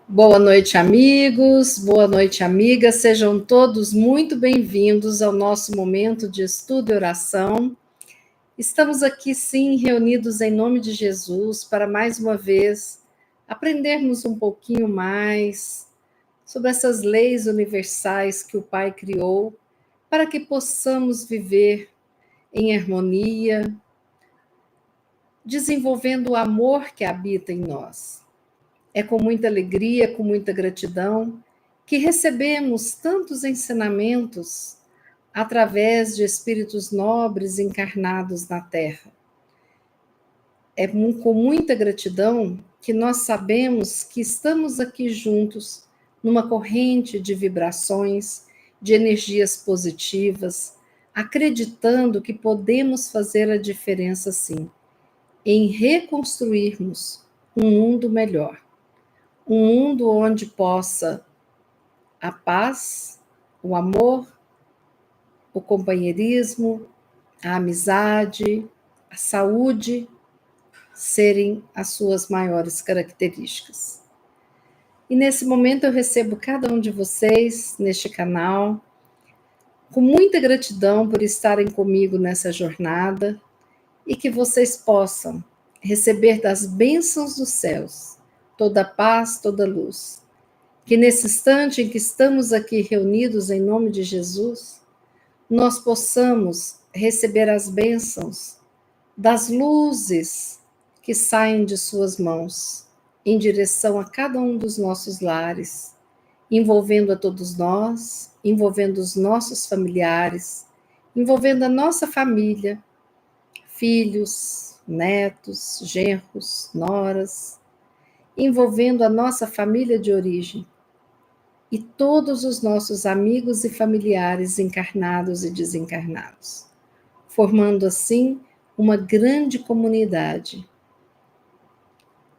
Boa noite, amigos. Boa noite, amigas. Sejam todos muito bem-vindos ao nosso momento de estudo e oração. Estamos aqui, sim, reunidos em nome de Jesus para, mais uma vez, aprendermos um pouquinho mais sobre essas leis universais que o Pai criou para que possamos viver em harmonia, desenvolvendo o amor que habita em nós. É com muita alegria, com muita gratidão, que recebemos tantos ensinamentos através de espíritos nobres encarnados na Terra. É com muita gratidão que nós sabemos que estamos aqui juntos numa corrente de vibrações, de energias positivas, acreditando que podemos fazer a diferença sim, em reconstruirmos um mundo melhor. Um mundo onde possa a paz, o amor, o companheirismo, a amizade, a saúde serem as suas maiores características. E nesse momento eu recebo cada um de vocês neste canal, com muita gratidão por estarem comigo nessa jornada e que vocês possam receber das bênçãos dos céus toda paz, toda luz. Que nesse instante em que estamos aqui reunidos em nome de Jesus, nós possamos receber as bênçãos das luzes que saem de suas mãos em direção a cada um dos nossos lares, envolvendo a todos nós, envolvendo os nossos familiares, envolvendo a nossa família, filhos, netos, genros, noras, envolvendo a nossa família de origem, e todos os nossos amigos e familiares encarnados e desencarnados, formando assim uma grande comunidade,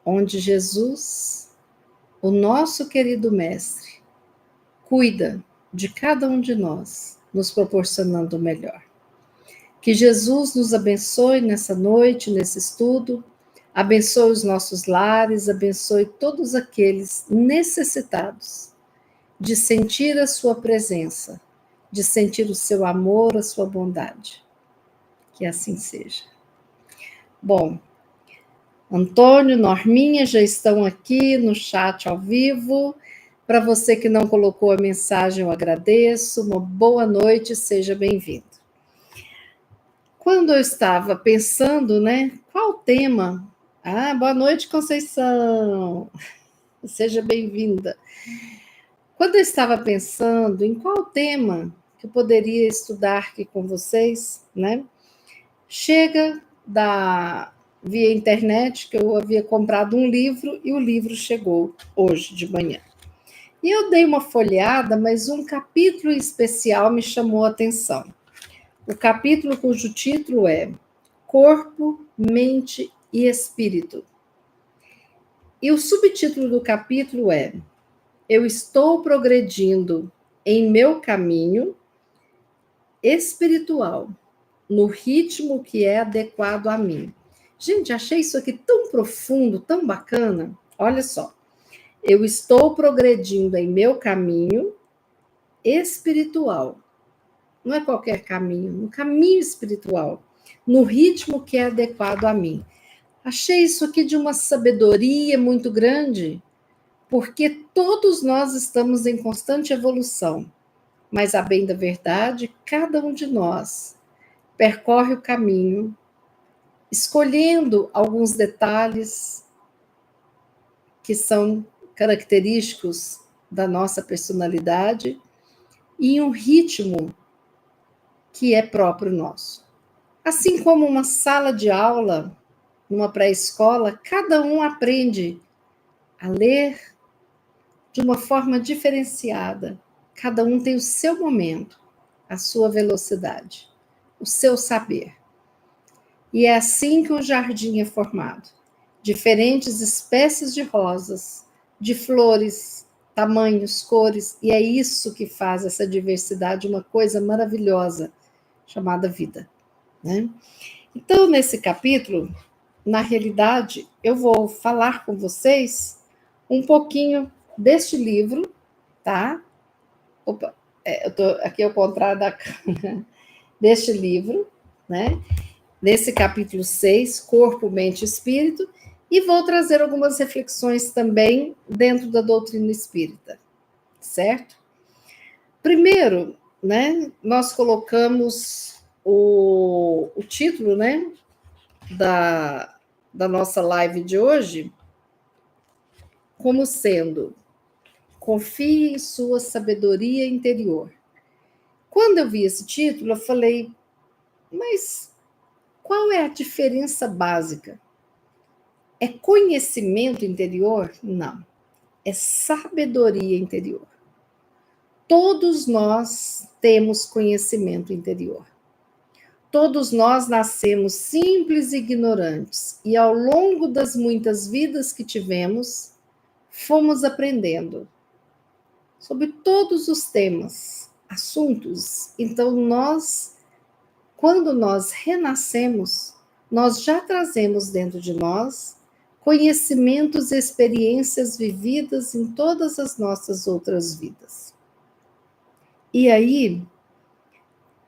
onde Jesus, o nosso querido Mestre, cuida de cada um de nós, nos proporcionando o melhor. Que Jesus nos abençoe nessa noite, nesse estudo, abençoe os nossos lares, abençoe todos aqueles necessitados de sentir a sua presença, de sentir o seu amor, a sua bondade. Que assim seja. Bom, Antônio, Norminha já estão aqui no chat ao vivo. Para você que não colocou a mensagem, eu agradeço. Uma boa noite, seja bem-vindo. Quando eu estava pensando, qual tema? Boa noite, Conceição. Seja bem-vinda. Quando eu estava pensando em qual tema que eu poderia estudar aqui com vocês, chega via internet, que eu havia comprado um livro e o livro chegou hoje de manhã. E eu dei uma folheada, mas um capítulo especial me chamou a atenção. O capítulo cujo título é Corpo, Mente e Espírito. E o subtítulo do capítulo é Eu estou progredindo em meu caminho espiritual, no ritmo que é adequado a mim. Gente, achei isso aqui tão profundo, tão bacana. Olha só. Eu estou progredindo em meu caminho espiritual. Não é qualquer caminho, no caminho espiritual, no ritmo que é adequado a mim. Achei isso aqui de uma sabedoria muito grande, porque todos nós estamos em constante evolução, mas, a bem da verdade, cada um de nós percorre o caminho, escolhendo alguns detalhes que são característicos da nossa personalidade e um ritmo que é próprio nosso. Assim como uma sala de aula, numa pré-escola, cada um aprende a ler de uma forma diferenciada. Cada um tem o seu momento, a sua velocidade, o seu saber. E é assim que o jardim é formado. Diferentes espécies de rosas, de flores, tamanhos, cores, e é isso que faz essa diversidade uma coisa maravilhosa, chamada vida. Então, nesse capítulo, na realidade, eu vou falar com vocês um pouquinho deste livro, tá? Opa, eu tô aqui ao contrário da deste livro, né? Nesse capítulo 6, Corpo, Mente e Espírito, e vou trazer algumas reflexões também dentro da doutrina espírita, certo? Primeiro, né, nós colocamos o título, né, da nossa live de hoje como sendo Confie em sua sabedoria interior. Quando eu vi esse título, eu falei, mas qual é a diferença básica? É conhecimento interior? Não. É sabedoria interior. Todos nós temos conhecimento interior. Todos nós nascemos simples e ignorantes, e ao longo das muitas vidas que tivemos, fomos aprendendo sobre todos os temas, assuntos. Então, quando nós renascemos, nós já trazemos dentro de nós conhecimentos e experiências vividas em todas as nossas outras vidas. E aí,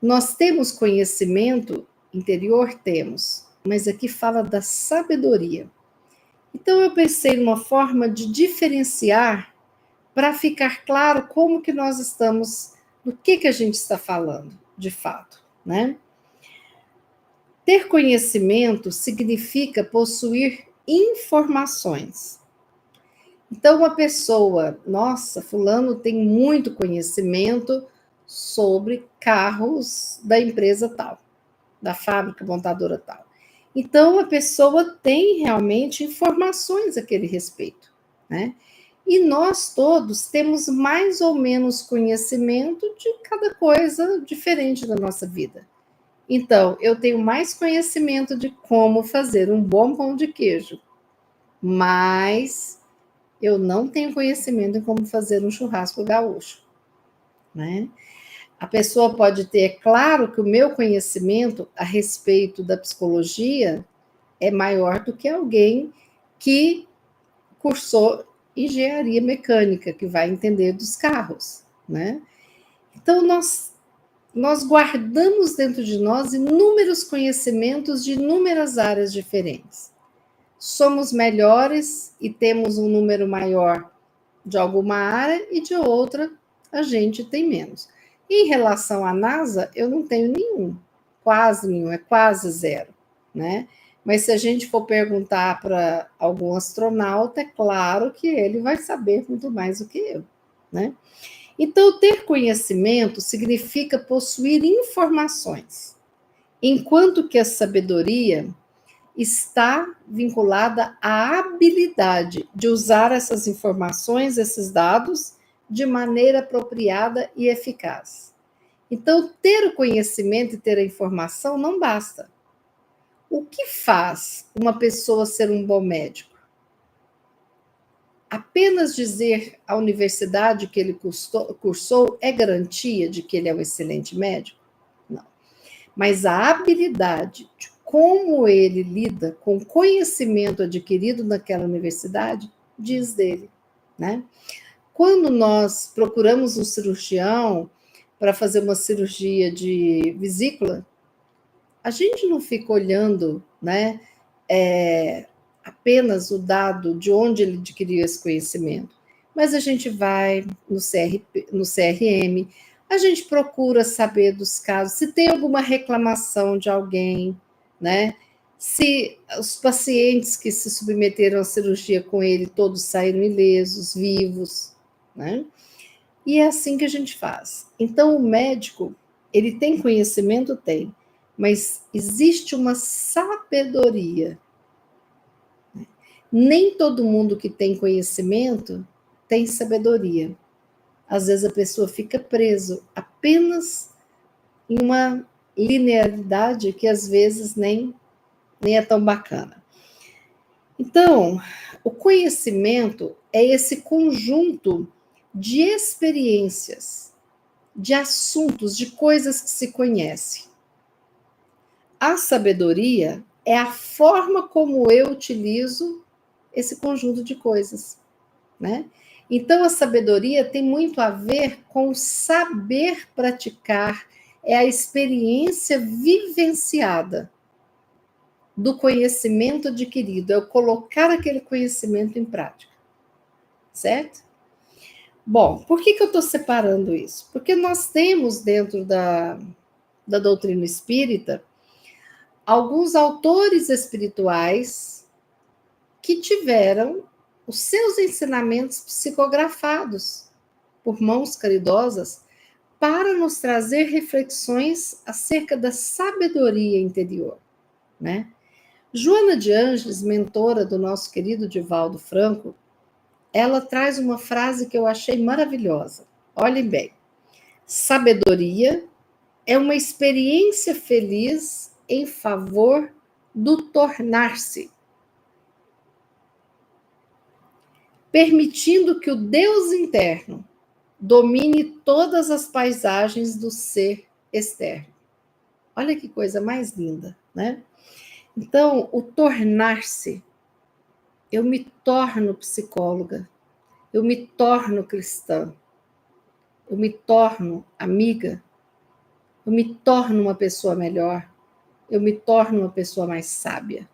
nós temos conhecimento interior? Temos, mas aqui fala da sabedoria. Então, eu pensei numa forma de diferenciar para ficar claro como que nós estamos, do que a gente está falando, de fato, né? Ter conhecimento significa possuir informações. Então, uma pessoa, nossa, fulano tem muito conhecimento sobre carros da empresa tal, da fábrica montadora tal. Então, a pessoa tem realmente informações a aquele respeito, né? E nós todos temos mais ou menos conhecimento de cada coisa diferente da nossa vida. Então, eu tenho mais conhecimento de como fazer um bom pão de queijo, mas eu não tenho conhecimento em como fazer um churrasco gaúcho, né? A pessoa pode ter, é claro que o meu conhecimento a respeito da psicologia é maior do que alguém que cursou engenharia mecânica, que vai entender dos carros, né? Então, nós guardamos dentro de nós inúmeros conhecimentos de inúmeras áreas diferentes. Somos melhores e temos um número maior de alguma área e de outra a gente tem menos. Em relação à NASA, eu não tenho nenhum, quase nenhum, é quase zero, né? Mas se a gente for perguntar para algum astronauta, é claro que ele vai saber muito mais do que eu, né? Então, ter conhecimento significa possuir informações, enquanto que a sabedoria está vinculada à habilidade de usar essas informações, esses dados, de maneira apropriada e eficaz. Então, ter o conhecimento e ter a informação não basta. O que faz uma pessoa ser um bom médico? Apenas dizer à universidade que ele cursou é garantia de que ele é um excelente médico? Não. Mas a habilidade de como ele lida com o conhecimento adquirido naquela universidade diz dele, né? Quando nós procuramos um cirurgião para fazer uma cirurgia de vesícula, a gente não fica olhando, né, apenas o dado de onde ele adquiriu esse conhecimento, mas a gente vai no CRM, a gente procura saber dos casos, se tem alguma reclamação de alguém, né? Se os pacientes que se submeteram à cirurgia com ele todos saíram ilesos, vivos, né? E é assim que a gente faz. Então, o médico, ele tem conhecimento? Tem, mas existe uma sabedoria. Nem todo mundo que tem conhecimento tem sabedoria. Às vezes a pessoa fica preso apenas em uma linearidade que às vezes nem é tão bacana. Então, o conhecimento é esse conjunto de experiências, de assuntos, de coisas que se conhecem. A sabedoria é a forma como eu utilizo esse conjunto de coisas, né? Então, a sabedoria tem muito a ver com o saber praticar, é a experiência vivenciada do conhecimento adquirido, é o colocar aquele conhecimento em prática, certo? Bom, por que eu estou separando isso? Porque nós temos dentro da doutrina espírita alguns autores espirituais que tiveram os seus ensinamentos psicografados por mãos caridosas para nos trazer reflexões acerca da sabedoria interior, né? Joana de Ângeles, mentora do nosso querido Divaldo Franco, ela traz uma frase que eu achei maravilhosa. Olhem bem. Sabedoria é uma experiência feliz em favor do tornar-se, permitindo que o Deus interno domine todas as paisagens do ser externo. Olha que coisa mais linda, né? Então, o tornar-se, eu me torno psicóloga, eu me torno cristã, eu me torno amiga, eu me torno uma pessoa melhor, eu me torno uma pessoa mais sábia.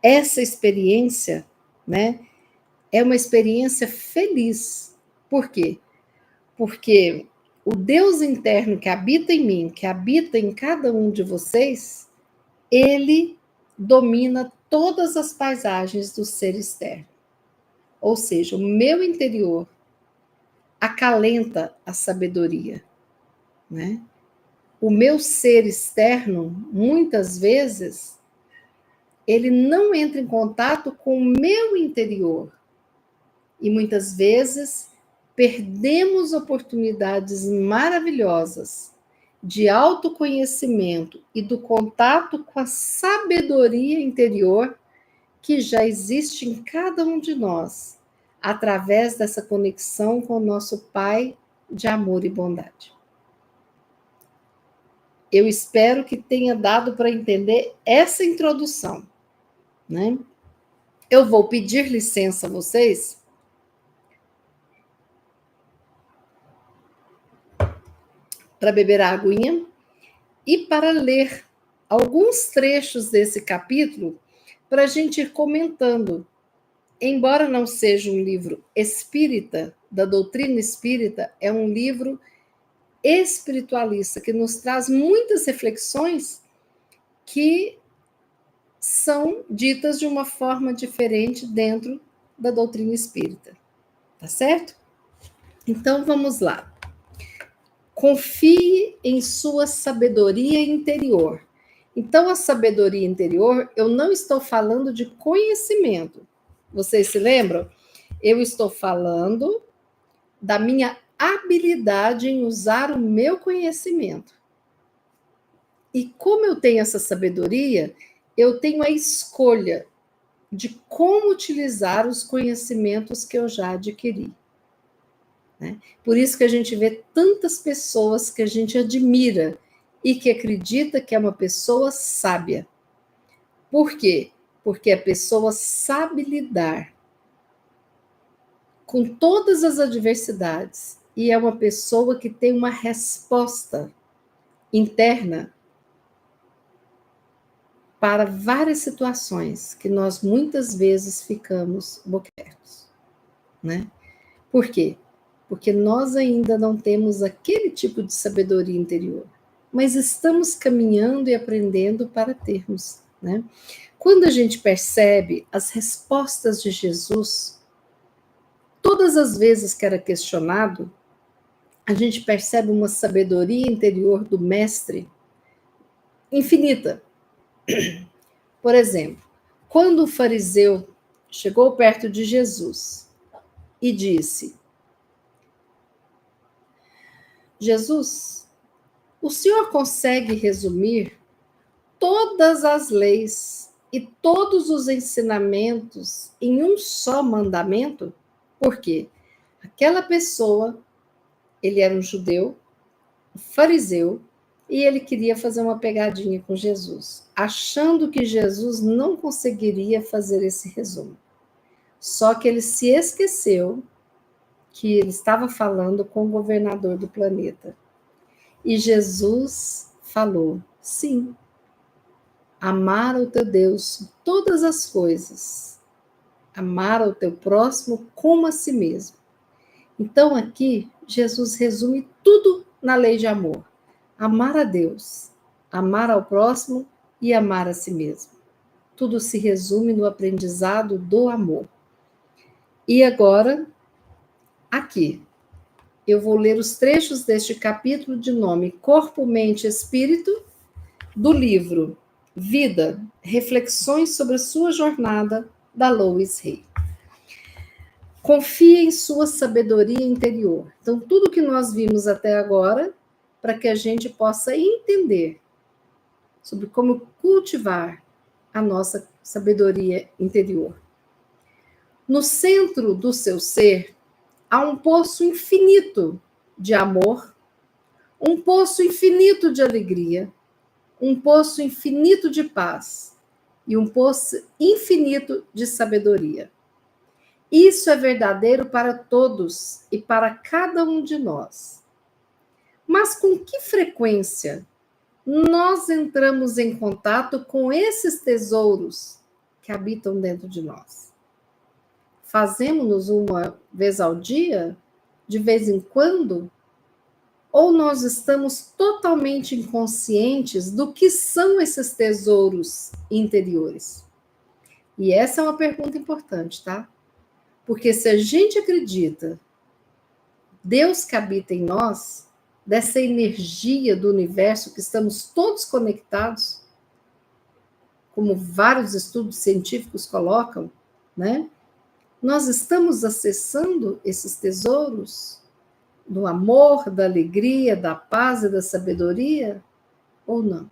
Essa experiência, né, é uma experiência feliz. Por quê? Porque o Deus interno que habita em mim, que habita em cada um de vocês, ele domina todas as paisagens do ser externo. Ou seja, o meu interior acalenta a sabedoria, né? O meu ser externo, muitas vezes, ele não entra em contato com o meu interior. E muitas vezes perdemos oportunidades maravilhosas de autoconhecimento e do contato com a sabedoria interior que já existe em cada um de nós, através dessa conexão com o nosso Pai de amor e bondade. Eu espero que tenha dado para entender essa introdução, né? Eu vou pedir licença a vocês para beber a aguinha e para ler alguns trechos desse capítulo para a gente ir comentando. Embora não seja um livro espírita, da doutrina espírita, é um livro espiritualista que nos traz muitas reflexões que são ditas de uma forma diferente dentro da doutrina espírita. Tá certo? Então vamos lá. Confie em sua sabedoria interior. Então, a sabedoria interior, eu não estou falando de conhecimento. Vocês se lembram? Eu estou falando da minha habilidade em usar o meu conhecimento. E como eu tenho essa sabedoria, eu tenho a escolha de como utilizar os conhecimentos que eu já adquiri. Né? Por isso que a gente vê tantas pessoas que a gente admira e que acredita que é uma pessoa sábia. Por quê? Porque a pessoa sabe lidar com todas as adversidades e é uma pessoa que tem uma resposta interna para várias situações que nós muitas vezes ficamos boquiabertos, né? Por quê? Porque nós ainda não temos aquele tipo de sabedoria interior, mas estamos caminhando e aprendendo para termos, né? Quando a gente percebe as respostas de Jesus, todas as vezes que era questionado, a gente percebe uma sabedoria interior do mestre infinita. Por exemplo, quando o fariseu chegou perto de Jesus e disse: Jesus, o senhor consegue resumir todas as leis e todos os ensinamentos em um só mandamento? Por quê? Aquela pessoa, ele era um judeu, um fariseu, e ele queria fazer uma pegadinha com Jesus, achando que Jesus não conseguiria fazer esse resumo. Só que ele se esqueceu que ele estava falando com o governador do planeta. E Jesus falou: sim, amar o teu Deus todas as coisas, amar o teu próximo como a si mesmo. Então aqui Jesus resume tudo na lei de amor: amar a Deus, amar ao próximo e amar a si mesmo. Tudo se resume no aprendizado do amor. E agora, aqui, eu vou ler os trechos deste capítulo de nome Corpo, Mente e Espírito, do livro Vida, Reflexões sobre a Sua Jornada, da Lois Hay. Confie em sua sabedoria interior. Então, tudo que nós vimos até agora, para que a gente possa entender sobre como cultivar a nossa sabedoria interior. No centro do seu ser, há um poço infinito de amor, um poço infinito de alegria, um poço infinito de paz e um poço infinito de sabedoria. Isso é verdadeiro para todos e para cada um de nós. Mas com que frequência nós entramos em contato com esses tesouros que habitam dentro de nós? Fazemos-nos uma vez ao dia, de vez em quando? Ou nós estamos totalmente inconscientes do que são esses tesouros interiores? E essa é uma pergunta importante, tá? Porque se a gente acredita, Deus que habita em nós, dessa energia do universo que estamos todos conectados, como vários estudos científicos colocam, né? Nós estamos acessando esses tesouros do amor, da alegria, da paz e da sabedoria, ou não?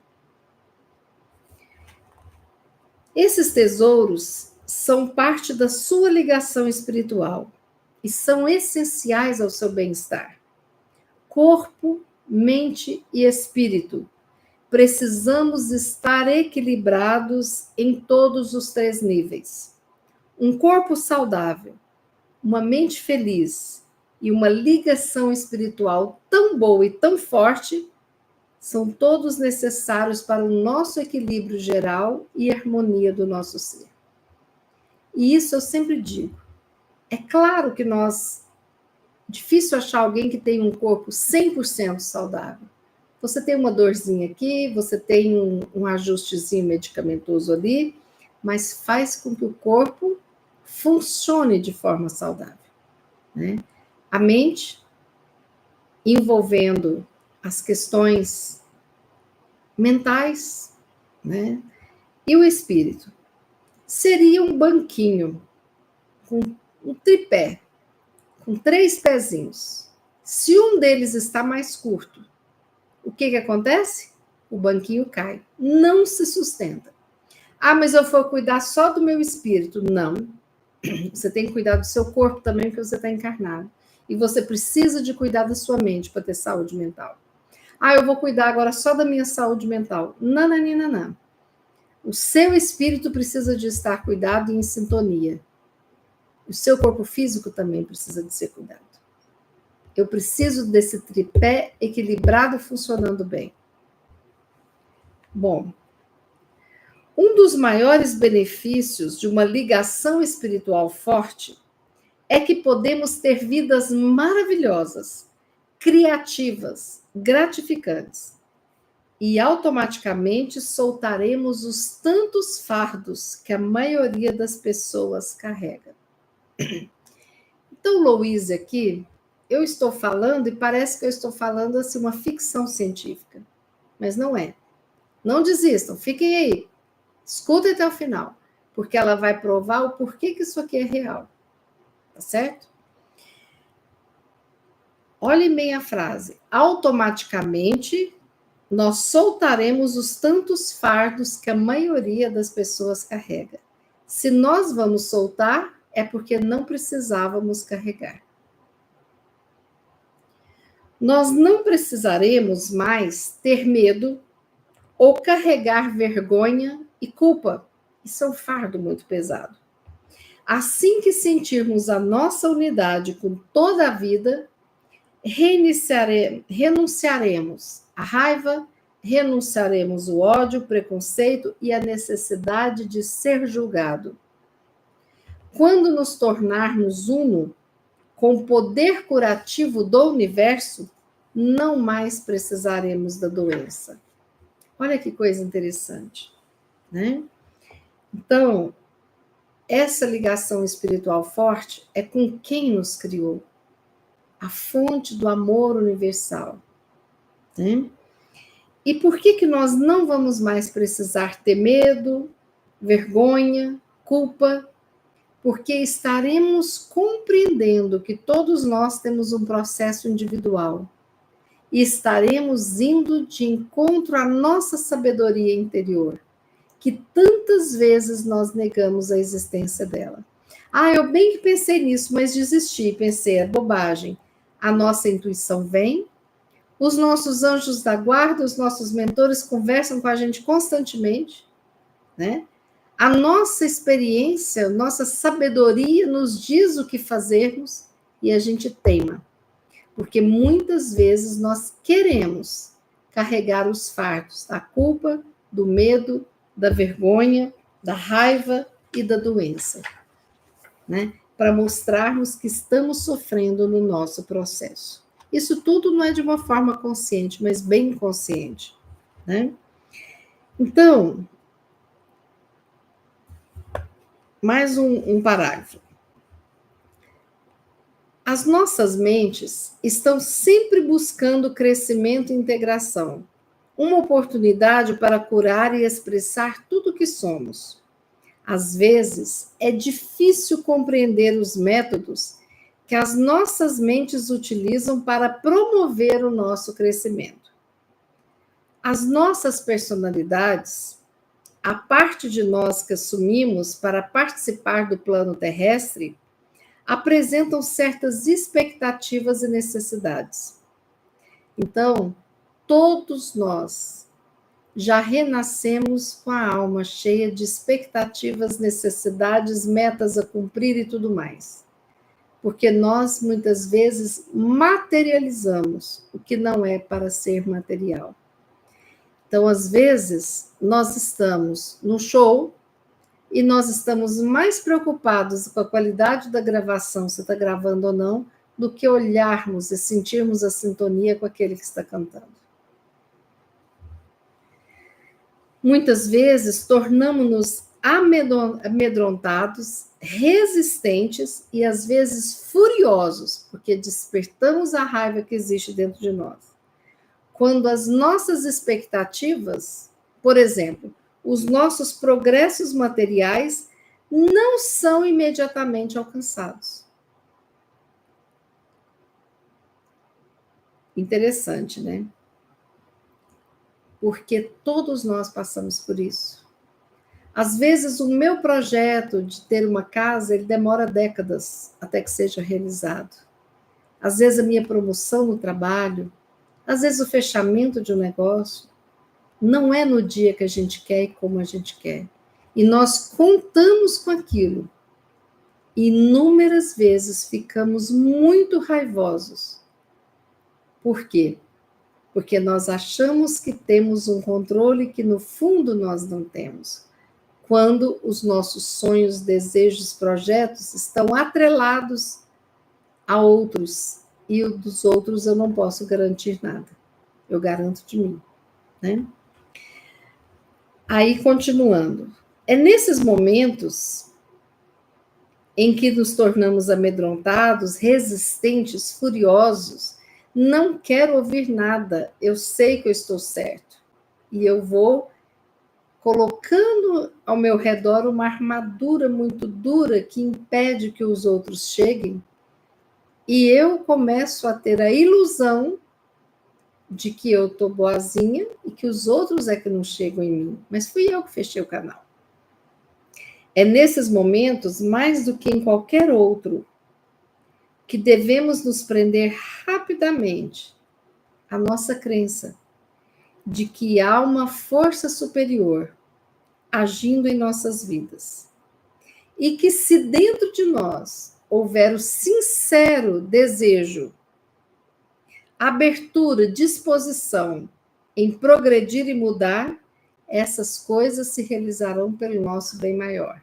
Esses tesouros são parte da sua ligação espiritual e são essenciais ao seu bem-estar. Corpo, mente e espírito. Precisamos estar equilibrados em todos os três níveis. Um corpo saudável, uma mente feliz e uma ligação espiritual tão boa e tão forte são todos necessários para o nosso equilíbrio geral e harmonia do nosso ser. E isso eu sempre digo. É claro que difícil achar alguém que tem um corpo 100% saudável. Você tem uma dorzinha aqui, você tem um ajustezinho medicamentoso ali, mas faz com que o corpo funcione de forma saudável, né? A mente, envolvendo as questões mentais, né? E o espírito seria um banquinho com um tripé, com 3 pezinhos. Se um deles está mais curto, o que acontece? O banquinho cai, não se sustenta. Ah, mas eu vou cuidar só do meu espírito. Não. Você tem que cuidar do seu corpo também, porque você está encarnado. E você precisa de cuidar da sua mente para ter saúde mental. Ah, eu vou cuidar agora só da minha saúde mental. Não, não, não, não. O seu espírito precisa de estar cuidado e em sintonia. O seu corpo físico também precisa de ser cuidado. Eu preciso desse tripé equilibrado funcionando bem. Bom, um dos maiores benefícios de uma ligação espiritual forte é que podemos ter vidas maravilhosas, criativas, gratificantes. E automaticamente soltaremos os tantos fardos que a maioria das pessoas carrega. Então, Louise, aqui, eu estou falando e parece que eu estou falando assim uma ficção científica, mas não é. Não desistam, fiquem aí, escutem até o final, porque ela vai provar o porquê que isso aqui é real, tá certo? Olhem bem a frase. Automaticamente, nós soltaremos os tantos fardos que a maioria das pessoas carrega. Se nós vamos soltar, é porque não precisávamos carregar. Nós não precisaremos mais ter medo ou carregar vergonha e culpa. Isso é um fardo muito pesado. Assim que sentirmos a nossa unidade com toda a vida, renunciaremos à raiva, renunciaremos o ódio, o preconceito e a necessidade de ser julgado. Quando nos tornarmos uno com o poder curativo do universo, não mais precisaremos da doença. Olha que coisa interessante, né? Então, essa ligação espiritual forte é com quem nos criou, a fonte do amor universal, né? E por que nós não vamos mais precisar ter medo, vergonha, culpa? Porque estaremos compreendendo que todos nós temos um processo individual e estaremos indo de encontro à nossa sabedoria interior, que tantas vezes nós negamos a existência dela. Ah, eu bem que pensei nisso, mas desisti, pensei, é bobagem. A nossa intuição vem, os nossos anjos da guarda, os nossos mentores conversam com a gente constantemente, né? A nossa experiência, nossa sabedoria nos diz o que fazermos e a gente teima. Porque muitas vezes nós queremos carregar os fardos da culpa, do medo, da vergonha, da raiva e da doença, né? Para mostrarmos que estamos sofrendo no nosso processo. Isso tudo não é de uma forma consciente, mas bem consciente, né? Então, mais um parágrafo. As nossas mentes estão sempre buscando crescimento e integração, uma oportunidade para curar e expressar tudo o que somos. Às vezes, é difícil compreender os métodos que as nossas mentes utilizam para promover o nosso crescimento. As nossas personalidades, a parte de nós que assumimos para participar do plano terrestre, apresentam certas expectativas e necessidades. Então, todos nós já renascemos com a alma cheia de expectativas, necessidades, metas a cumprir e tudo mais. Porque nós, muitas vezes, materializamos o que não é para ser material. Então, às vezes, nós estamos no show e nós estamos mais preocupados com a qualidade da gravação, se está gravando ou não, do que olharmos e sentirmos a sintonia com aquele que está cantando. Muitas vezes, tornamos-nos amedrontados, resistentes e, às vezes, furiosos, porque despertamos a raiva que existe dentro de nós. Quando as nossas expectativas, por exemplo, os nossos progressos materiais não são imediatamente alcançados. Interessante, né? Porque todos nós passamos por isso. Às vezes, o meu projeto de ter uma casa, ele demora décadas até que seja realizado. Às vezes, a minha promoção no trabalho, às vezes, o fechamento de um negócio, não é no dia que a gente quer e como a gente quer. E nós contamos com aquilo. Inúmeras vezes ficamos muito raivosos. Por quê? Porque nós achamos que temos um controle que no fundo nós não temos. Quando os nossos sonhos, desejos, projetos estão atrelados a outros, e o dos outros eu não posso garantir nada. Eu garanto de mim, né? Aí, continuando. É nesses momentos em que nos tornamos amedrontados, resistentes, furiosos, não quero ouvir nada, eu sei que eu estou certo. E eu vou colocando ao meu redor uma armadura muito dura que impede que os outros cheguem, e eu começo a ter a ilusão de que eu estou boazinha e que os outros é que não chegam em mim. Mas fui eu que fechei o canal. É nesses momentos, mais do que em qualquer outro, que devemos nos prender rapidamente à nossa crença de que há uma força superior agindo em nossas vidas E que se dentro de nós houver o sincero desejo, abertura, disposição em progredir e mudar, essas coisas se realizarão pelo nosso bem maior.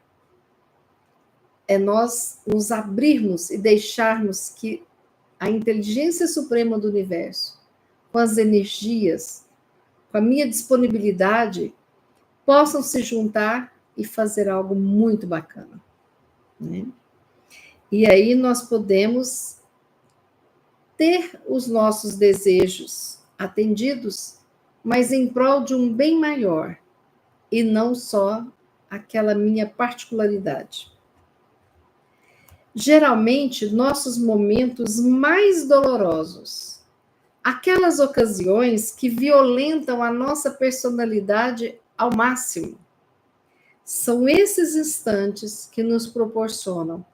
É nós nos abrirmos e deixarmos que a inteligência suprema do universo, com as energias, com a minha disponibilidade, possam se juntar e fazer algo muito bacana, né? E aí nós podemos ter os nossos desejos atendidos, mas em prol de um bem maior, e não só aquela minha particularidade. Geralmente, nossos momentos mais dolorosos, aquelas ocasiões que violentam a nossa personalidade ao máximo, são esses instantes que nos proporcionam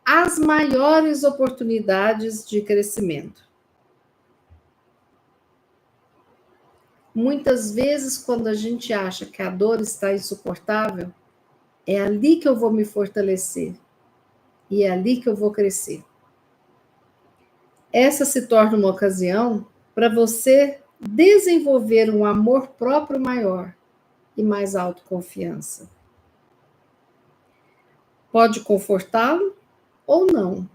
as maiores oportunidades de crescimento. Muitas vezes, quando a gente acha que a dor está insuportável, é ali que eu vou me fortalecer e é ali que eu vou crescer. Essa se torna uma ocasião para você desenvolver um amor próprio maior e mais autoconfiança. Pode confortá-lo ou não.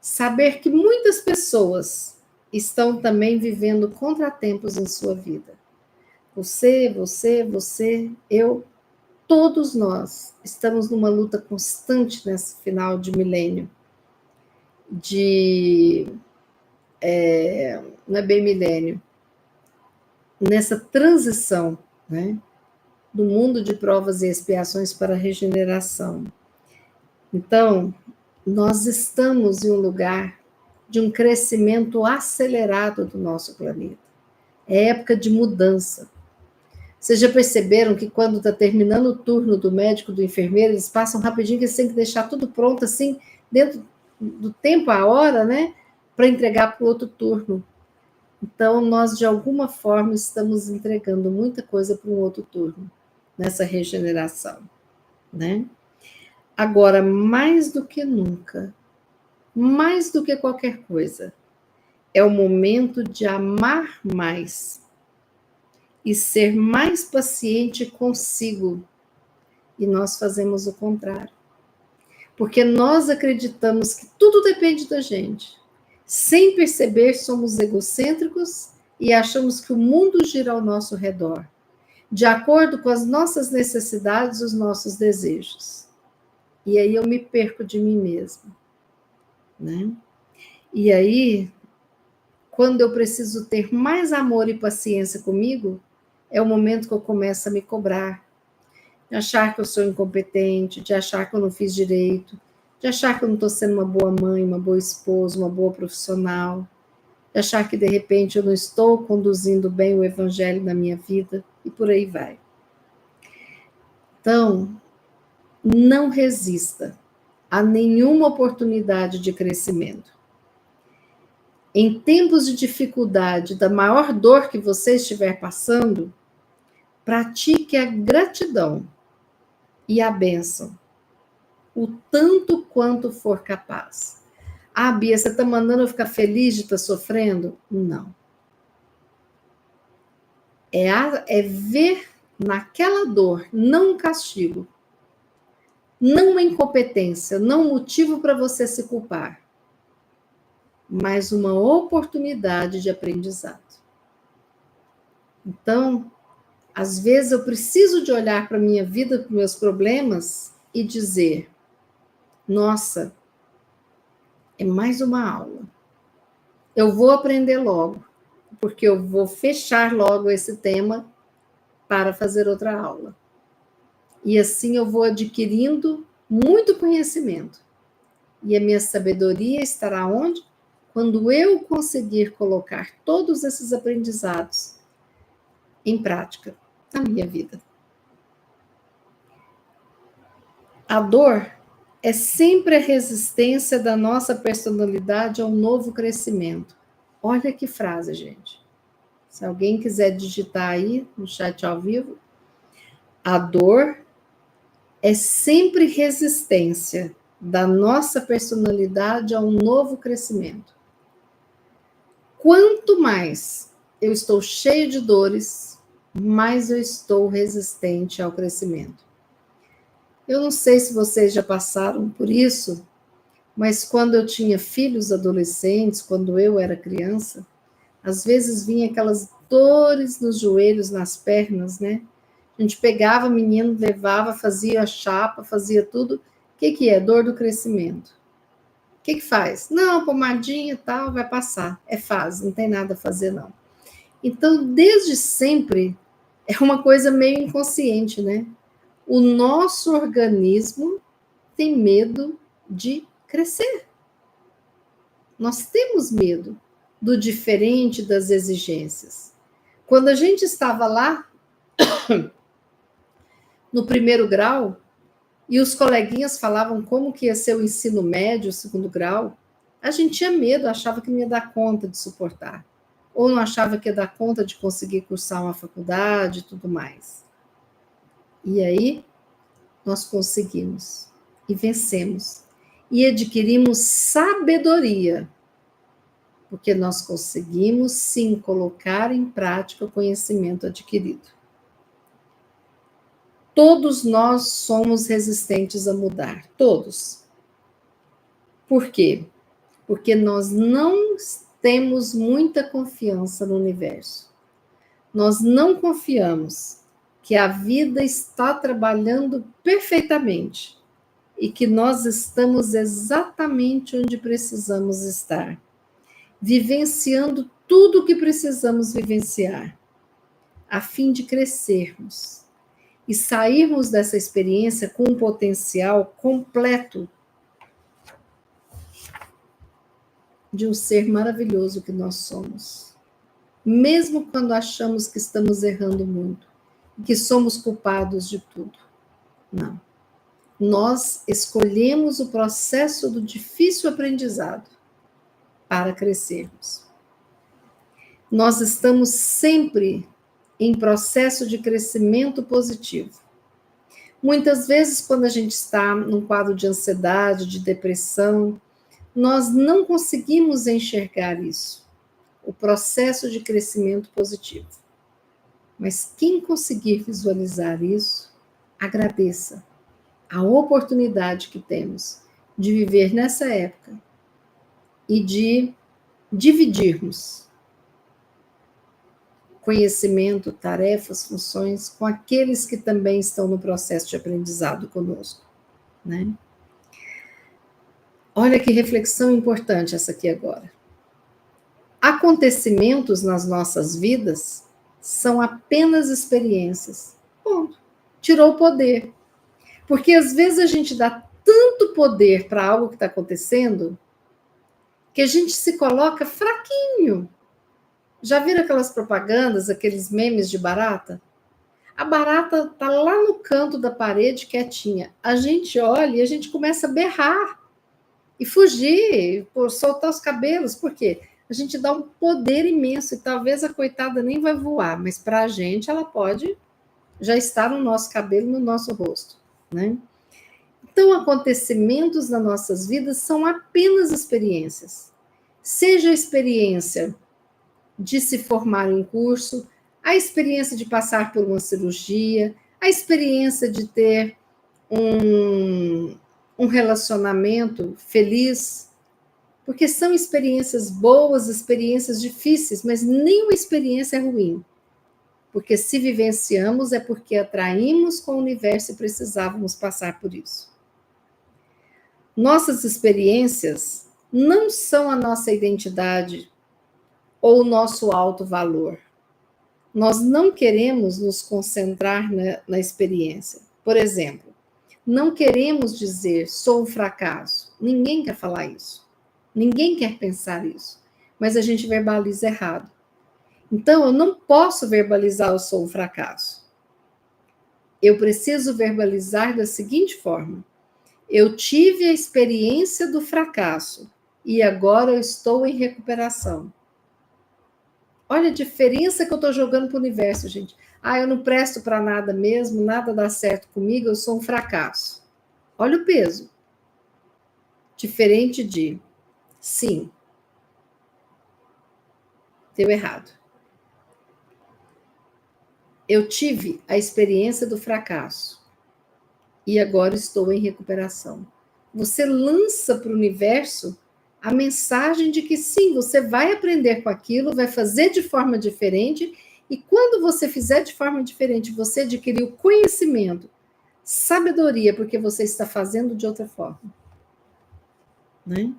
Saber que muitas pessoas estão também vivendo contratempos em sua vida. Você, eu, todos nós estamos numa luta constante nesse final de milênio. Não é bem milênio. Nessa transição, né, do mundo de provas e expiações para a regeneração. Então, nós estamos em um lugar de um crescimento acelerado do nosso planeta. É época de mudança. Vocês já perceberam que quando está terminando o turno do médico, do enfermeiro, eles passam rapidinho, que eles têm que deixar tudo pronto, assim, dentro do tempo, a hora, né, para entregar para o outro turno. Então, nós, de alguma forma, estamos entregando muita coisa para um outro turno, nessa regeneração, né? Agora, mais do que nunca, mais do que qualquer coisa, é o momento de amar mais e ser mais paciente consigo. E nós fazemos o contrário. Porque nós acreditamos que tudo depende da gente. Sem perceber, somos egocêntricos e achamos que o mundo gira ao nosso redor, de acordo com as nossas necessidades e os nossos desejos. E aí eu me perco de mim mesma, né? E aí, quando eu preciso ter mais amor e paciência comigo, é o momento que eu começo a me cobrar, de achar que eu sou incompetente, de achar que eu não fiz direito, de achar que eu não estou sendo uma boa mãe, uma boa esposa, uma boa profissional, de achar que, de repente, eu não estou conduzindo bem o evangelho na minha vida, e por aí vai. Então, não resista a nenhuma oportunidade de crescimento. Em tempos de dificuldade, da maior dor que você estiver passando, pratique a gratidão e a bênção, o tanto quanto for capaz. Ah, Bia, você está mandando eu ficar feliz de estar sofrendo? Não. É ver naquela dor, não um castigo, não uma incompetência, não um motivo para você se culpar, mas uma oportunidade de aprendizado. Então, às vezes eu preciso de olhar para a minha vida, para os meus problemas e dizer, nossa, é mais uma aula. Eu vou aprender logo, porque eu vou fechar logo esse tema para fazer outra aula. E assim eu vou adquirindo muito conhecimento. E a minha sabedoria estará onde? Quando eu conseguir colocar todos esses aprendizados em prática na minha vida. A dor é sempre a resistência da nossa personalidade ao novo crescimento. Olha que frase, gente. Se alguém quiser digitar aí no chat ao vivo, a dor é sempre resistência da nossa personalidade a um novo crescimento. Quanto mais eu estou cheio de dores, mais eu estou resistente ao crescimento. Eu não sei se vocês já passaram por isso, mas quando eu tinha filhos adolescentes, quando eu era criança, às vezes vinha aquelas dores nos joelhos, nas pernas, né? A gente pegava o menino, levava, fazia a chapa, fazia tudo. O que é? Dor do crescimento. O que faz? Não, pomadinha e tal, vai passar. É fase, não tem nada a fazer, não. Então, desde sempre, é uma coisa meio inconsciente, né? O nosso organismo tem medo de crescer. Nós temos medo do diferente, das exigências. Quando a gente estava lá, no primeiro grau, e os coleguinhas falavam como que ia ser o ensino médio, o segundo grau, a gente tinha medo, achava que não ia dar conta de suportar. Ou não achava que ia dar conta de conseguir cursar uma faculdade e tudo mais. E aí, nós conseguimos. E vencemos. E adquirimos sabedoria. Porque nós conseguimos, sim, colocar em prática o conhecimento adquirido. Todos nós somos resistentes a mudar, todos. Por quê? Porque nós não temos muita confiança no universo. Nós não confiamos que a vida está trabalhando perfeitamente e que nós estamos exatamente onde precisamos estar, vivenciando tudo o que precisamos vivenciar, a fim de crescermos e sairmos dessa experiência com um potencial completo de um ser maravilhoso que nós somos. Mesmo quando achamos que estamos errando muito, que somos culpados de tudo. Não. Nós escolhemos o processo do difícil aprendizado para crescermos. Nós estamos sempre em processo de crescimento positivo. Muitas vezes, quando a gente está num quadro de ansiedade, de depressão, nós não conseguimos enxergar isso, o processo de crescimento positivo. Mas quem conseguir visualizar isso, agradeça a oportunidade que temos de viver nessa época e de dividirmos conhecimento, tarefas, funções com aqueles que também estão no processo de aprendizado conosco, né? Olha que reflexão importante essa aqui agora. Acontecimentos nas nossas vidas são apenas experiências. Ponto. Tirou o poder. Porque às vezes a gente dá tanto poder para algo que está acontecendo que a gente se coloca fraquinho. Já viram aquelas propagandas, aqueles memes de barata? A barata está lá no canto da parede, quietinha. A gente olha e a gente começa a berrar e fugir, soltar os cabelos. Por quê? A gente dá um poder imenso e talvez a coitada nem vai voar, mas para a gente ela pode já estar no nosso cabelo, no nosso rosto, né? Então, acontecimentos nas nossas vidas são apenas experiências. Seja a experiência de se formar em curso, a experiência de passar por uma cirurgia, a experiência de ter um relacionamento feliz, porque são experiências boas, experiências difíceis, mas nenhuma experiência é ruim. Porque se vivenciamos é porque atraímos com o universo e precisávamos passar por isso. Nossas experiências não são a nossa identidade ou o nosso alto valor. Nós não queremos nos concentrar na experiência. Por exemplo, não queremos dizer sou um fracasso. Ninguém quer falar isso. Ninguém quer pensar isso. Mas a gente verbaliza errado. Então, eu não posso verbalizar eu sou um fracasso. Eu preciso verbalizar da seguinte forma: eu tive a experiência do fracasso e agora eu estou em recuperação. Olha a diferença que eu estou jogando para o universo, gente. Ah, eu não presto para nada mesmo, nada dá certo comigo, eu sou um fracasso. Olha o peso. Diferente de, sim, deu errado. Eu tive a experiência do fracasso e agora estou em recuperação. Você lança para o universo a mensagem de que sim, você vai aprender com aquilo, vai fazer de forma diferente, e quando você fizer de forma diferente, você adquiriu conhecimento, sabedoria, porque você está fazendo de outra forma. Né?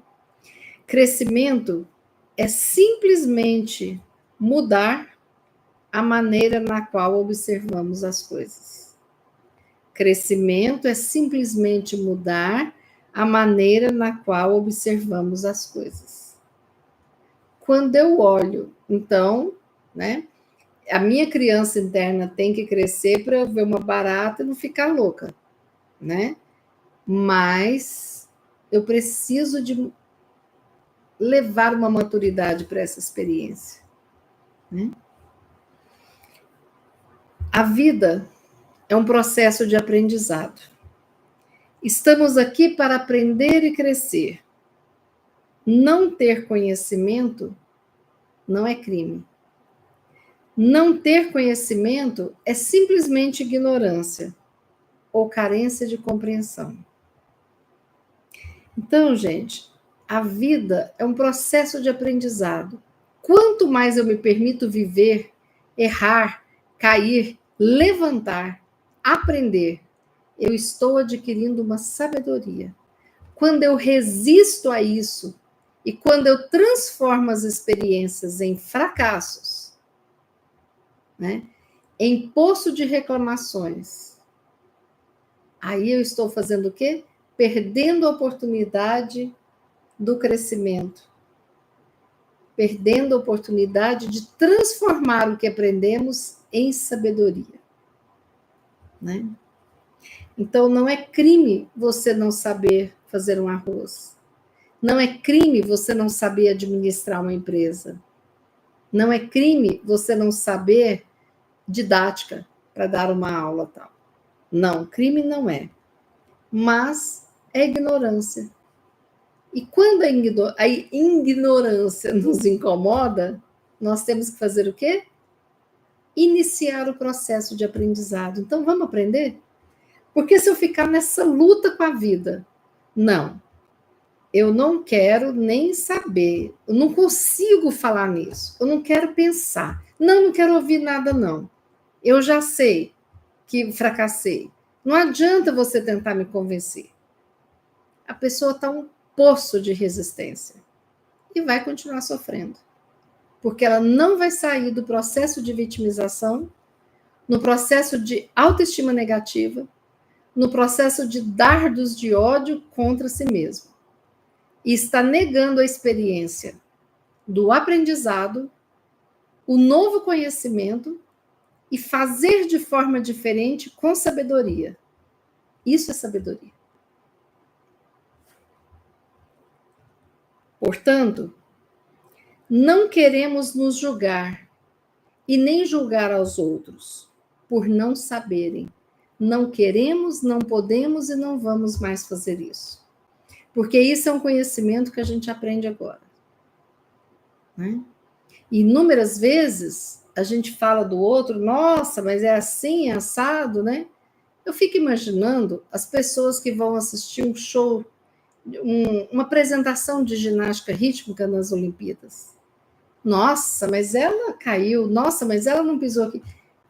Crescimento é simplesmente mudar a maneira na qual observamos as coisas. Crescimento é simplesmente mudar a maneira na qual observamos as coisas. Quando eu olho, então, né, a minha criança interna tem que crescer para eu ver uma barata e não ficar louca, né? Mas eu preciso de levar uma maturidade para essa experiência. Né? A vida é um processo de aprendizado. Estamos aqui para aprender e crescer. Não ter conhecimento não é crime. Não ter conhecimento é simplesmente ignorância ou carência de compreensão. Então, gente, a vida é um processo de aprendizado. Quanto mais eu me permito viver, errar, cair, levantar, aprender, eu estou adquirindo uma sabedoria. Quando eu resisto a isso e quando eu transformo as experiências em fracassos, né, em poço de reclamações, aí eu estou fazendo o quê? Perdendo a oportunidade do crescimento, perdendo a oportunidade de transformar o que aprendemos em sabedoria. Né? Então, não é crime você não saber fazer um arroz. Não é crime você não saber administrar uma empresa. Não é crime você não saber didática para dar uma aula tal. Não, crime não é. Mas é ignorância. E quando a ignorância nos incomoda, nós temos que fazer o quê? Iniciar o processo de aprendizado. Então, vamos aprender? Porque se eu ficar nessa luta com a vida, não, eu não quero nem saber, eu não consigo falar nisso, eu não quero pensar, não quero ouvir nada, não. Eu já sei que fracassei. Não adianta você tentar me convencer. A pessoa está um poço de resistência e vai continuar sofrendo, porque ela não vai sair do processo de vitimização, no processo de autoestima negativa, no processo de dardos de ódio contra si mesmo. E está negando a experiência do aprendizado, o novo conhecimento e fazer de forma diferente com sabedoria. Isso é sabedoria. Portanto, não queremos nos julgar e nem julgar aos outros por não saberem. Não queremos, não podemos e não vamos mais fazer isso. Porque isso é um conhecimento que a gente aprende agora. Né? E inúmeras vezes a gente fala do outro, nossa, mas é assim, é assado, né? Eu fico imaginando as pessoas que vão assistir um show, uma apresentação de ginástica rítmica nas Olimpíadas. Nossa, mas ela caiu, nossa, mas ela não pisou aqui.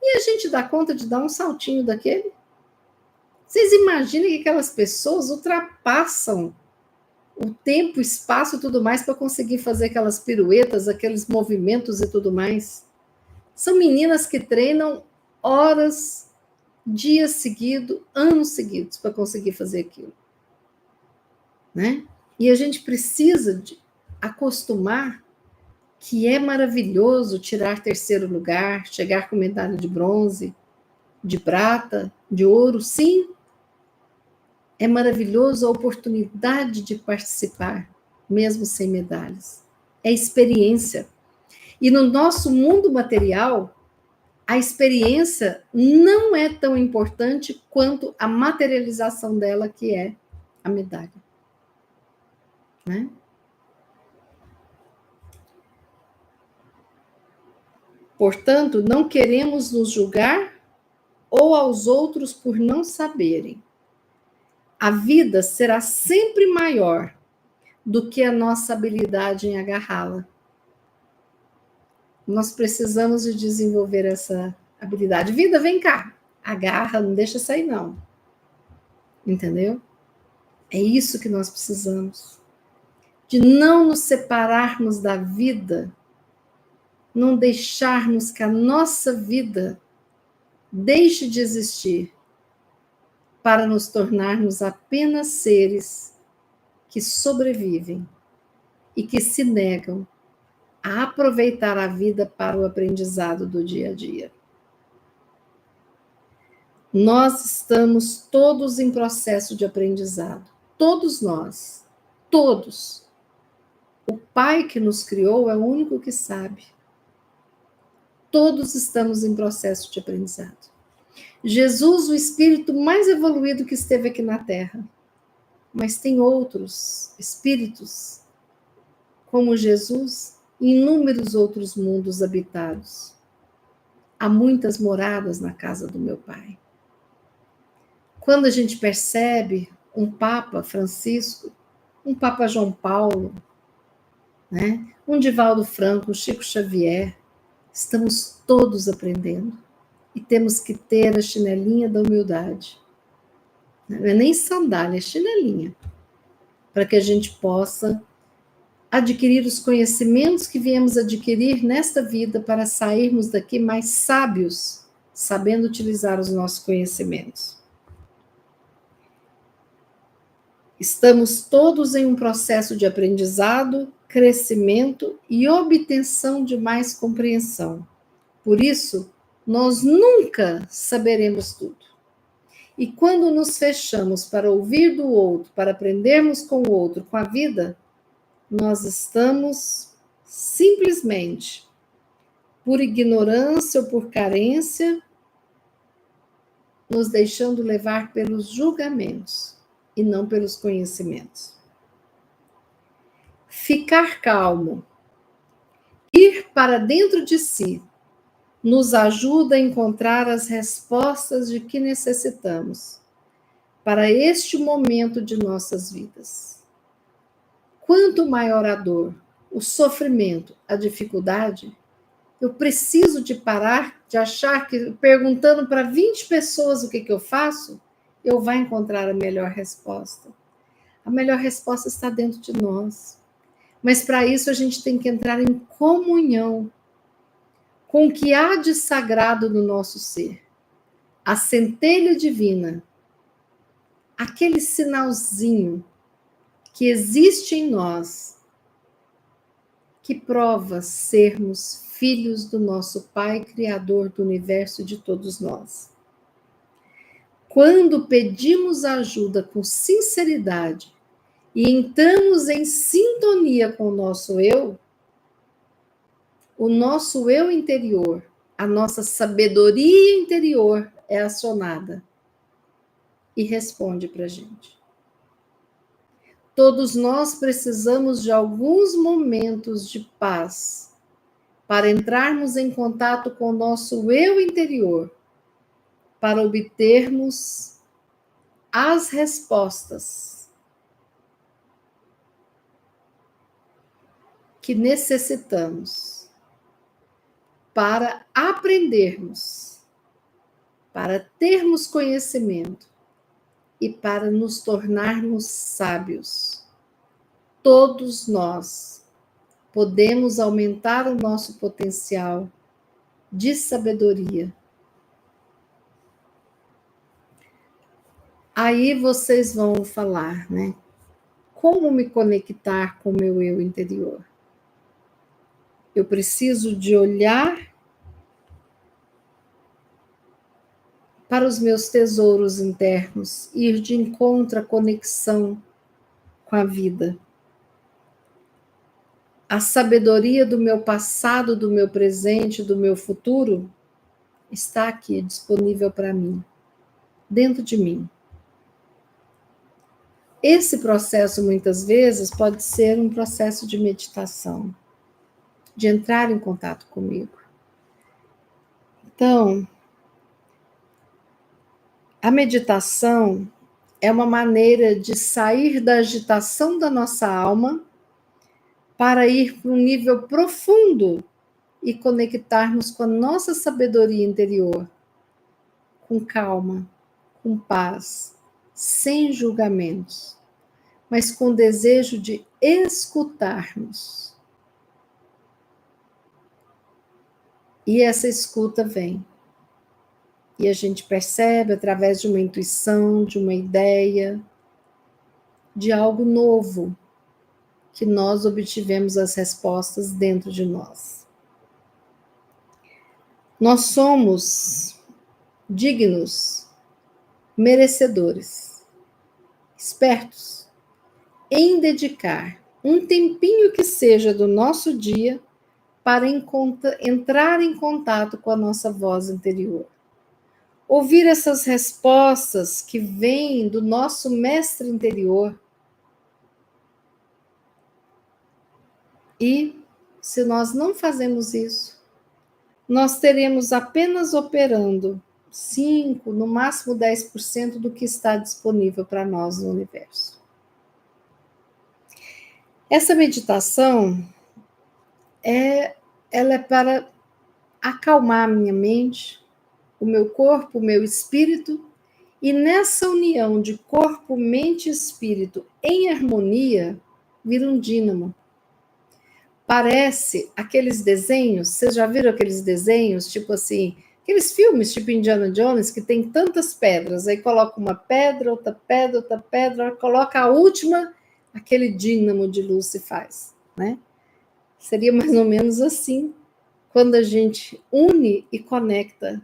E a gente dá conta de dar um saltinho daquele? Vocês imaginem que aquelas pessoas ultrapassam o tempo, o espaço e tudo mais para conseguir fazer aquelas piruetas, aqueles movimentos e tudo mais. São meninas que treinam horas, dias seguidos, anos seguidos para conseguir fazer aquilo. Né? E a gente precisa de acostumar que é maravilhoso tirar terceiro lugar, chegar com medalha de bronze, de prata, de ouro, sim. É maravilhoso a oportunidade de participar, mesmo sem medalhas. É experiência. E no nosso mundo material, a experiência não é tão importante quanto a materialização dela, que é a medalha. Né? Portanto, não queremos nos julgar ou aos outros por não saberem. A vida será sempre maior do que a nossa habilidade em agarrá-la. Nós precisamos de desenvolver essa habilidade. Vida, vem cá, agarra, não deixa sair não. Entendeu? É isso que nós precisamos. De não nos separarmos da vida, não deixarmos que a nossa vida deixe de existir para nos tornarmos apenas seres que sobrevivem e que se negam a aproveitar a vida para o aprendizado do dia a dia. Nós estamos todos em processo de aprendizado. Todos nós. Todos. O Pai que nos criou é o único que sabe. Todos estamos em processo de aprendizado. Jesus, o espírito mais evoluído que esteve aqui na Terra. Mas tem outros espíritos, como Jesus, em inúmeros outros mundos habitados. Há muitas moradas na casa do meu Pai. Quando a gente percebe um Papa Francisco, um Papa João Paulo, né? Um Divaldo Franco, um Chico Xavier, estamos todos aprendendo. E temos que ter a chinelinha da humildade. Não é nem sandália, é chinelinha. Para que a gente possa adquirir os conhecimentos que viemos adquirir nesta vida para sairmos daqui mais sábios, sabendo utilizar os nossos conhecimentos. Estamos todos em um processo de aprendizado, crescimento e obtenção de mais compreensão. Por isso, nós nunca saberemos tudo. E quando nos fechamos para ouvir do outro, para aprendermos com o outro, com a vida, nós estamos simplesmente, por ignorância ou por carência, nos deixando levar pelos julgamentos e não pelos conhecimentos. Ficar calmo, ir para dentro de si, nos ajuda a encontrar as respostas de que necessitamos para este momento de nossas vidas. Quanto maior a dor, o sofrimento, a dificuldade, eu preciso de parar de achar que perguntando para 20 pessoas o que eu faço, eu vou encontrar a melhor resposta. A melhor resposta está dentro de nós. Mas para isso a gente tem que entrar em comunhão com o que há de sagrado no nosso ser. A centelha divina, aquele sinalzinho que existe em nós, que prova sermos filhos do nosso Pai Criador do universo e de todos nós. Quando pedimos ajuda com sinceridade e entramos em sintonia com o nosso eu interior, a nossa sabedoria interior é acionada e responde para a gente. Todos nós precisamos de alguns momentos de paz para entrarmos em contato com o nosso eu interior, para obtermos as respostas que necessitamos para aprendermos, para termos conhecimento e para nos tornarmos sábios. Todos nós podemos aumentar o nosso potencial de sabedoria. Aí vocês vão falar, né? Como me conectar com o meu eu interior? Eu preciso de olhar para os meus tesouros internos, ir de encontro à conexão com a vida. A sabedoria do meu passado, do meu presente, do meu futuro está aqui disponível para mim, dentro de mim. Esse processo, muitas vezes, pode ser um processo de meditação, de entrar em contato comigo. Então, a meditação é uma maneira de sair da agitação da nossa alma para ir para um nível profundo e conectarmos com a nossa sabedoria interior, com calma, com paz, sem julgamentos, mas com o desejo de escutarmos. E essa escuta vem. E a gente percebe através de uma intuição, de uma ideia, de algo novo, que nós obtivemos as respostas dentro de nós. Nós somos dignos, merecedores, espertos em dedicar um tempinho que seja do nosso dia para entrar em contato com a nossa voz interior. Ouvir essas respostas que vêm do nosso mestre interior. E, se nós não fazemos isso, nós teremos apenas operando 5%, no máximo 10% do que está disponível para nós no universo. Essa meditação, ela é para acalmar a minha mente, o meu corpo, o meu espírito, e nessa união de corpo, mente e espírito em harmonia, vira um dínamo. Parece aqueles desenhos, vocês já viram aqueles desenhos, tipo assim, aqueles filmes tipo Indiana Jones, que tem tantas pedras, aí coloca uma pedra, outra pedra, coloca a última, aquele dínamo de luz se faz, né? Seria mais ou menos assim, quando a gente une e conecta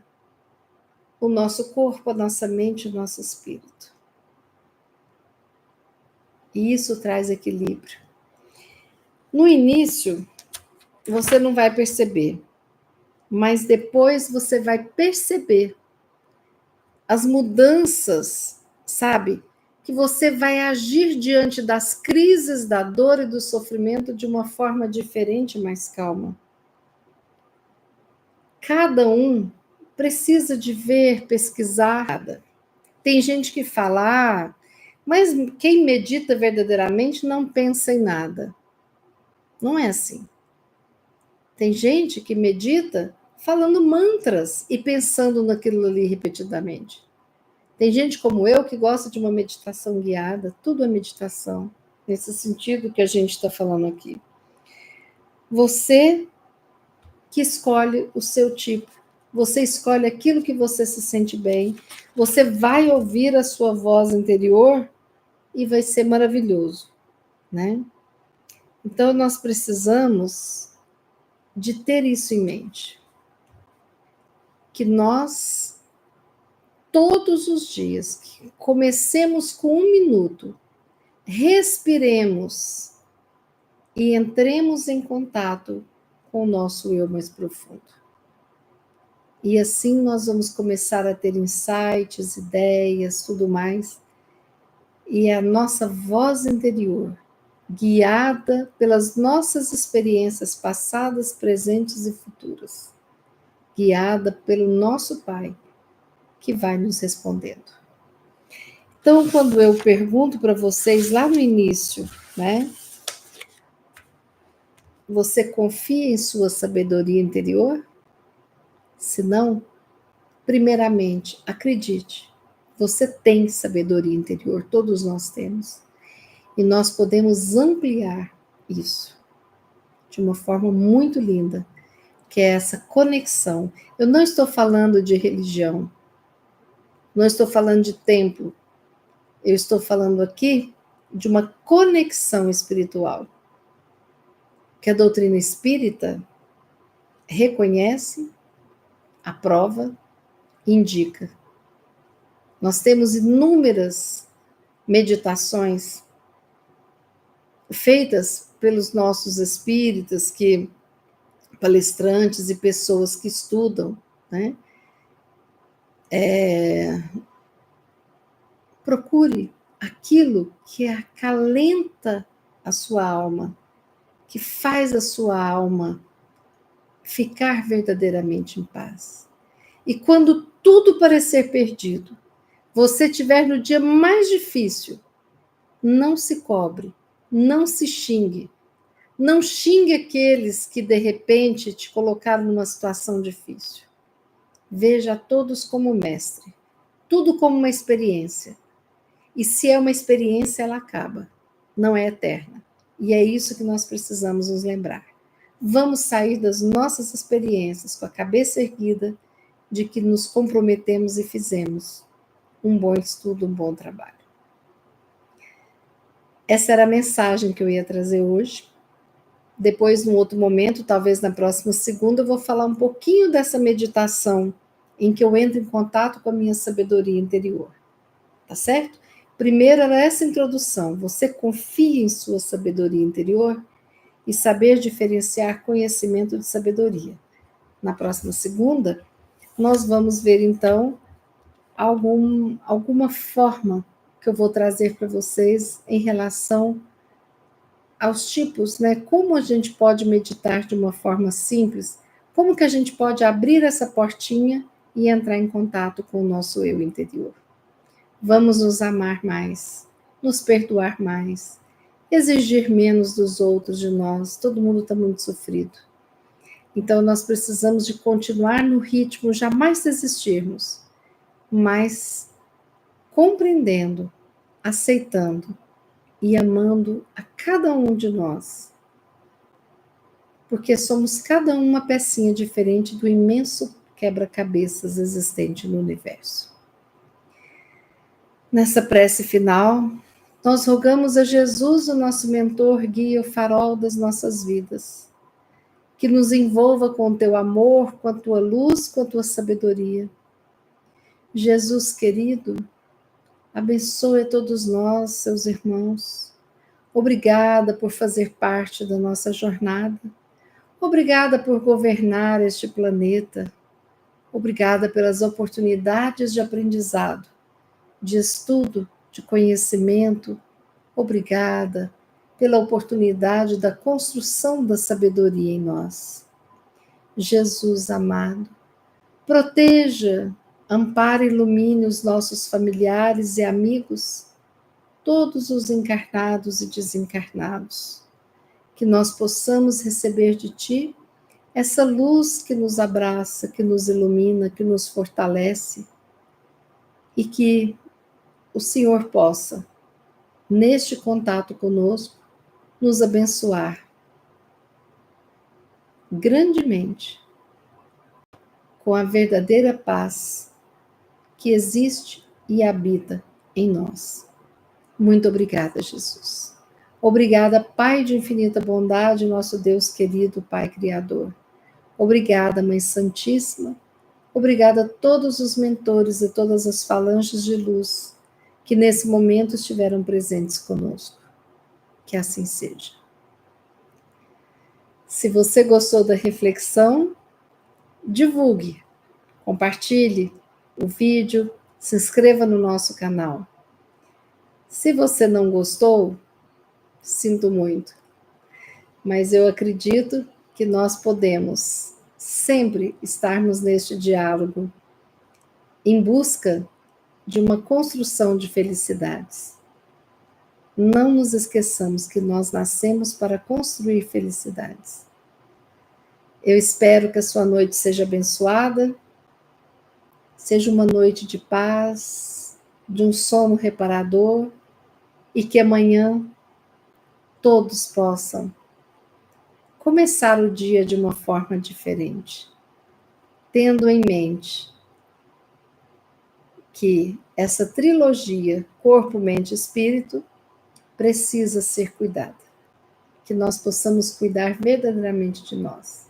o nosso corpo, a nossa mente, o nosso espírito. E isso traz equilíbrio. No início, você não vai perceber, mas depois você vai perceber as mudanças, sabe? Que você vai agir diante das crises, da dor e do sofrimento de uma forma diferente, mais calma. Cada um precisa de ver, pesquisar. Tem gente que fala, mas quem medita verdadeiramente não pensa em nada. Não é assim. Tem gente que medita falando mantras e pensando naquilo ali repetidamente. Tem gente como eu que gosta de uma meditação guiada, tudo é meditação, nesse sentido que a gente está falando aqui. Você que escolhe o seu tipo, você escolhe aquilo que você se sente bem, você vai ouvir a sua voz interior e vai ser maravilhoso, né? Então nós precisamos de ter isso em mente, que nós todos os dias comecemos com 1 minuto, respiremos e entremos em contato com o nosso eu mais profundo. E assim nós vamos começar a ter insights, ideias, tudo mais. E a nossa voz interior, guiada pelas nossas experiências passadas, presentes e futuras, guiada pelo nosso Pai, que vai nos respondendo. Então, quando eu pergunto para vocês lá no início, né? Você confia em sua sabedoria interior? Se não, primeiramente, acredite. Você tem sabedoria interior, todos nós temos. E nós podemos ampliar isso de uma forma muito linda, que é essa conexão. Eu não estou falando de religião, não estou falando de templo, eu estou falando aqui de uma conexão espiritual, que a doutrina espírita reconhece, aprova, indica. Nós temos inúmeras meditações feitas pelos nossos espíritas, palestrantes e pessoas que estudam, né? Procure aquilo que acalenta a sua alma, que faz a sua alma ficar verdadeiramente em paz. E quando tudo parecer perdido, você estiver no dia mais difícil, não se cobre, não se xingue. Não xingue aqueles que de repente te colocaram numa situação difícil. Veja todos como mestre, tudo como uma experiência. E se é uma experiência, ela acaba, não é eterna. E é isso que nós precisamos nos lembrar. Vamos sair das nossas experiências com a cabeça erguida de que nos comprometemos e fizemos um bom estudo, um bom trabalho. Essa era a mensagem que eu ia trazer hoje. Depois, num outro momento, talvez na próxima segunda, eu vou falar um pouquinho dessa meditação em que eu entro em contato com a minha sabedoria interior. Tá certo? Primeiro era essa introdução. Você confia em sua sabedoria interior e saber diferenciar conhecimento de sabedoria. Na próxima segunda, nós vamos ver então alguma forma que eu vou trazer para vocês em relação aos tipos, né? Como a gente pode meditar de uma forma simples, como que a gente pode abrir essa portinha e entrar em contato com o nosso eu interior. Vamos nos amar mais, nos perdoar mais, exigir menos dos outros de nós. Todo mundo está muito sofrido. Então nós precisamos de continuar no ritmo, jamais desistirmos, mas compreendendo, aceitando e amando a cada um de nós. Porque somos cada um uma pecinha diferente do imenso quebra-cabeças existente no universo. Nessa prece final, nós rogamos a Jesus, o nosso mentor, guia, o farol das nossas vidas, que nos envolva com o teu amor, com a tua luz, com a tua sabedoria. Jesus querido, abençoe a todos nós, seus irmãos. Obrigada por fazer parte da nossa jornada. Obrigada por governar este planeta. Obrigada pelas oportunidades de aprendizado, de estudo, de conhecimento. Obrigada pela oportunidade da construção da sabedoria em nós. Jesus amado, proteja, ampare e ilumine os nossos familiares e amigos, todos os encarnados e desencarnados, que nós possamos receber de Ti essa luz que nos abraça, que nos ilumina, que nos fortalece, e que o Senhor possa, neste contato conosco, nos abençoar grandemente com a verdadeira paz que existe e habita em nós. Muito obrigada, Jesus. Obrigada, Pai de infinita bondade, nosso Deus querido, Pai Criador. Obrigada, Mãe Santíssima. Obrigada a todos os mentores e todas as falanges de luz que nesse momento estiveram presentes conosco. Que assim seja. Se você gostou da reflexão, divulgue, compartilhe o vídeo, se inscreva no nosso canal. Se você não gostou, sinto muito, mas eu acredito que nós podemos sempre estarmos neste diálogo em busca de uma construção de felicidades. Não nos esqueçamos que nós nascemos para construir felicidades. Eu espero que a sua noite seja abençoada, seja uma noite de paz, de um sono reparador, e que amanhã todos possam começar o dia de uma forma diferente, tendo em mente que essa trilogia corpo, mente e espírito precisa ser cuidada, que nós possamos cuidar verdadeiramente de nós.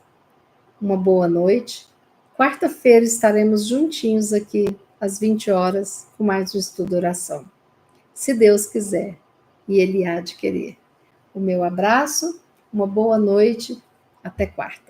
Uma boa noite. Quarta-feira estaremos juntinhos aqui às 20 horas com mais um estudo oração. Se Deus quiser, e Ele há de querer. O meu abraço, uma boa noite, até quarta.